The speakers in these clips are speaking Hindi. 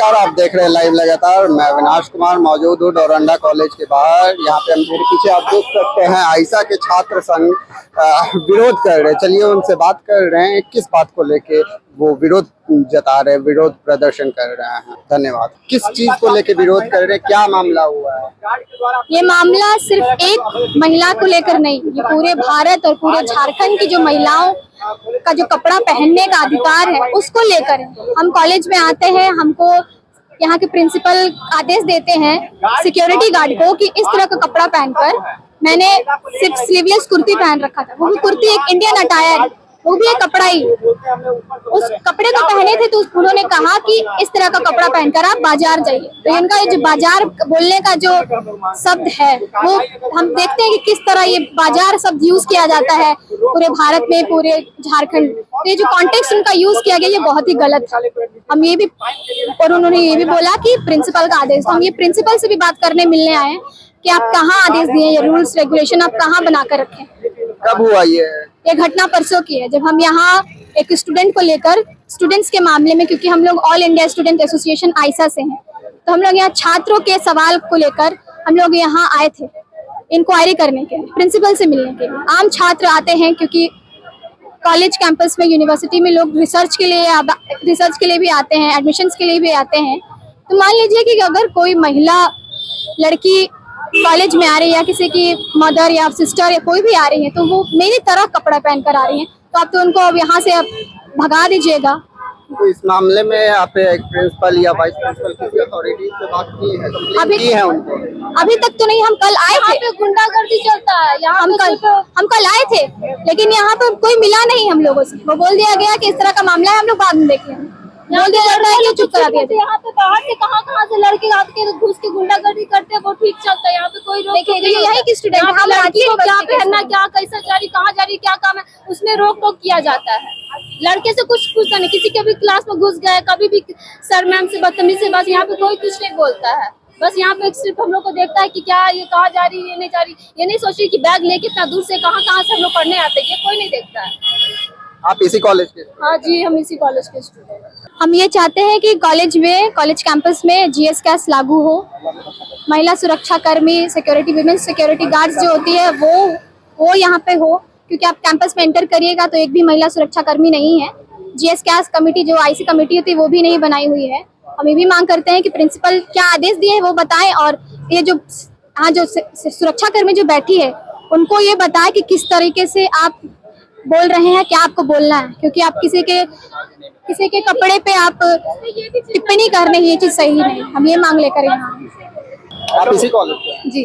नमस्कार, आप देख रहे हैं लाइव लगातार। मैं अविनाश कुमार मौजूद हूँ डोरंडा कॉलेज के बाहर। यहाँ पे हम मेरे पीछे आप देख सकते हैं आयशा के छात्र संघ विरोध कर रहे हैं। चलिए उनसे बात कर रहे हैं किस बात को लेके वो विरोध जता रहे हैं, विरोध प्रदर्शन कर रहे हैं। धन्यवाद। किस चीज को लेके विरोध कर रहे हैं, क्या मामला हुआ है? ये मामला सिर्फ एक महिला को लेकर नहीं, ये पूरे भारत और पूरे झारखंड की जो महिलाओं का जो कपड़ा पहनने का अधिकार है उसको लेकर है। हम कॉलेज में आते हैं, हमको यहाँ के प्रिंसिपल आदेश देते हैं सिक्योरिटी गार्ड को कि इस तरह का कपड़ा पहनकर, मैंने सिर्फ स्लीवलेस कुर्ती पहन रखा था, वो भी कुर्ती एक इंडियन अटायर, वो भी एक कपड़ा ही। उस कपड़े को पहने थे तो उन्होंने कहा कि इस तरह का कपड़ा पहनकर आप बाजार जाइए। तो इनका ये जो बाजार बोलने का जो शब्द है वो हम देखते हैं कि किस तरह ये बाजार शब्द यूज किया जाता है पूरे भारत में, पूरे झारखंड। तो ये जो कॉन्टेक्स्ट उनका यूज किया गया ये बहुत ही गलत था। हम ये भी, और उन्होंने ये भी बोला कि प्रिंसिपल का आदेश, तो हम ये प्रिंसिपल से भी बात करने मिलने आए कि आप कहाँ आदेश दिए, ये रूल्स रेगुलेशन आप कहाँ बना कर रखे। कब हुआ ये घटना परसों की है, जब हम यहाँ एक स्टूडेंट को लेकर, स्टूडेंट्स के मामले में, क्योंकि हम लोग all India student association Ayesha से हैं, तो हम लोग यहाँ छात्रों के सवाल को लेकर हम लोग यहाँ आए थे इंक्वायरी करने के लिए, प्रिंसिपल से मिलने के लिए। आम छात्र आते हैं क्योंकि कॉलेज कैंपस में, यूनिवर्सिटी में लोग रिसर्च के लिए भी आते हैं, एडमिशन्स के लिए भी आते हैं। तो मान लीजिए कि अगर कोई महिला लड़की कॉलेज में आ रही है या किसी की मदर या सिस्टर या कोई भी आ रही है तो वो मेरी तरह कपड़ा पहनकर आ रही है, तो आप तो उनको अब यहाँ से अब भगा दीजिएगा। तो इस मामले में आप एक प्रिंसिपल या वाइस प्रिंसिपल किसी अथॉरिटी से बात की है, कंप्लेंट की है उनको? अभी तक तो नहीं, हम कल आए थे। गुंडागर्दी चलता है यहाँ, हम कल आए थे लेकिन यहाँ पर कोई मिला नहीं हम लोगों से। वो बोल दिया गया कि इस तरह का मामला है, हम लोग बाद में देख लेंगे। बोल दिया जाता है कि चुप करा दिया। यहाँ पे बाहर से कहाँ से लड़के आते के घुस के गुंडागर्दी करते हैं, वो ठीक चलता है। यहाँ पे कोई रोक टोक नहीं। यही की स्टूडेंट, हम लड़की को क्या पहनना, क्या कैसा जा रही, कहाँ जा रही, क्या काम है, उसमें रोक टोक किया जाता है। लड़के से कुछ पूछता नहीं, किसी के भी क्लास में घुस गए, कभी भी सर मैम से बदतमीजी से बात, यहाँ पे कोई कुछ नहीं बोलता है। बस यहाँ पे सिर्फ हम लोग को देखता है कि क्या ये कहाँ जा रही है, ये नहीं जा रही, ये नहीं सोच रही कि बैग लेके इतना दूर से कहाँ से हम लोग पढ़ने आते हैं, ये कोई नहीं देखता है। आप इसी कॉलेज के? हाँ जी, हम इसी कॉलेज के स्टूडेंट हैं। हम ये चाहते हैं कि कॉलेज कैंपस में जीएस कैस लागू हो, महिला सुरक्षा कर्मी, सिक्योरिटी, विमेंस सिक्योरिटी गार्ड्स जो होती है वो यहाँ पे हो, क्योंकि आप कैंपस में एंटर करिएगा तो एक भी महिला सुरक्षा कर्मी नहीं है। जीएस कैस कमेटी जो आईसी कमेटी होती है वो भी नहीं बनाई हुई है। हम ये भी मांग करते हैं कि प्रिंसिपल क्या आदेश दिए वो बताएं, और ये जो सुरक्षा कर्मी जो बैठी है उनको ये बताए कि किस तरीके से आप बोल रहे हैं, क्या आपको बोलना है, क्योंकि आप किसी के कपड़े पे आप टिप्पणी कर रहे हैं, ये चीज सही नहीं। हम ये मांग लेकर यहाँ। आप इसी कॉलेज के? जी।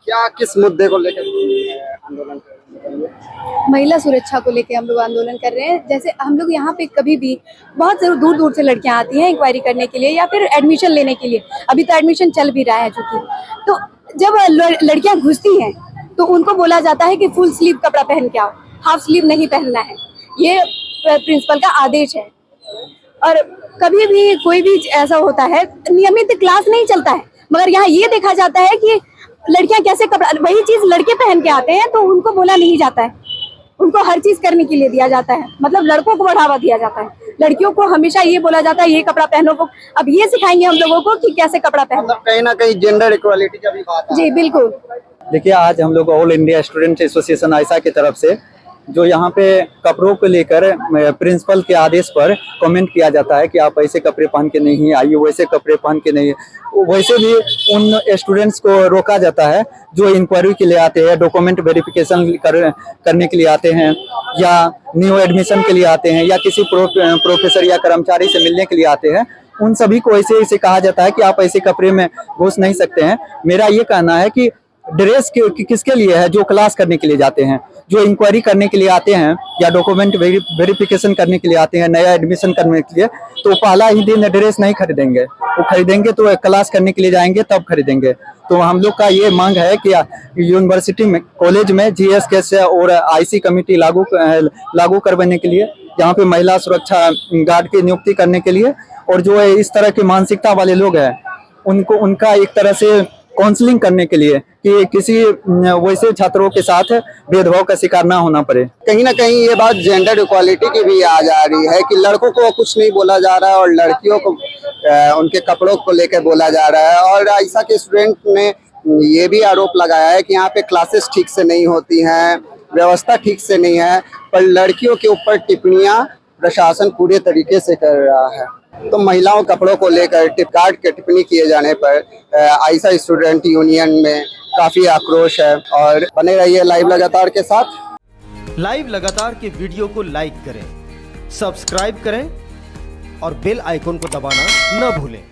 क्या किस मुद्दे को लेकर आंदोलन कर रहे हैं? महिला सुरक्षा को लेकर हम लोग आंदोलन कर रहे हैं। जैसे हम लोग यहाँ पे कभी भी बहुत दूर दूर से लड़कियां आती हैं इंक्वायरी करने के लिए या फिर एडमिशन लेने के लिए। अभी तो एडमिशन चल भी रहा है चूंकि, तो जब लड़कियां घुसती हैं तो उनको बोला जाता है कि फुल स्लीव कपड़ा पहन के आओ, हाफ स्लीव नहीं पहनना है। ये प्रिंसिपल का आदेश है। और कभी भी कोई भी ऐसा होता है, नियमित क्लास नहीं चलता है, मगर यहाँ ये देखा जाता है कि लड़कियां कैसे कपड़ा, वही चीज लड़के पहन के आते हैं तो उनको बोला नहीं जाता है, उनको हर चीज करने के लिए दिया जाता है। मतलब लड़कों को बढ़ावा दिया जाता है, लड़कियों को हमेशा ये बोला जाता है ये कपड़ा पहनो को। अब ये सिखाएंगे हम लोगों को कि कैसे कपड़ा पहनो। मतलब कहीं ना कहीं जेंडर इक्वालिटी का भी बात है। जी बिल्कुल। देखिए, आज हम लोग all India student association Ayesha की तरफ से जो यहाँ पे कपड़ों को लेकर प्रिंसिपल के आदेश पर कमेंट किया जाता है कि आप ऐसे कपड़े पहन के नहीं आइए, वैसे कपड़े पहन के नहीं, वैसे भी उन स्टूडेंट्स को रोका जाता है जो इंक्वायरी के लिए आते हैं, डॉक्यूमेंट वेरिफिकेशन करने के लिए आते हैं, या न्यू एडमिशन के लिए आते हैं, या किसी प्रोफेसर या कर्मचारी से मिलने के लिए आते हैं। उन सभी को ऐसे कहा जाता है कि आप ऐसे कपड़े में घुस नहीं सकते हैं। मेरा ये कहना है कि ड्रेस किसके लिए है? जो क्लास करने के लिए जाते हैं, जो इंक्वायरी करने के लिए आते हैं या डॉक्यूमेंट वेरिफिकेशन करने के लिए आते हैं, नया एडमिशन करने के लिए, तो पहला ही दिन ड्रेस नहीं खरीदेंगे। वो खरीदेंगे तो क्लास करने के लिए जाएंगे तब खरीदेंगे। तो हम लोग का ये मांग है कि यूनिवर्सिटी में, कॉलेज में जीएस कैस और आईसी कमेटी लागू करवाने के लिए, यहाँ पे महिला सुरक्षा गार्ड की नियुक्ति करने के लिए, और जो इस तरह की मानसिकता वाले लोग हैं उनको, उनका एक तरह से काउंसलिंग करने के लिए कि किसी वैसे छात्रों के साथ भेदभाव का शिकार ना होना पड़े। कहीं ना कहीं ये बात जेंडर इक्वालिटी की भी आ जा रही है कि लड़कों को कुछ नहीं बोला जा रहा है और लड़कियों को उनके कपड़ों को लेकर बोला जा रहा है। और आइसा के स्टूडेंट ने ये भी आरोप लगाया है कि यहाँ पे क्लासेस ठीक से नहीं होती हैं, व्यवस्था ठीक से नहीं है, पर लड़कियों के ऊपर टिप्पणियां प्रशासन पूरे तरीके से कर रहा है। तो महिलाओं कपड़ों को लेकर टिपकाट के टिप्पणी किए जाने पर आइसा स्टूडेंट यूनियन में काफी आक्रोश है। और बने रहिए लाइव लगातार के साथ। लाइव लगातार के वीडियो को लाइक करें, सब्सक्राइब करें और बेल आइकन को दबाना न भूलें।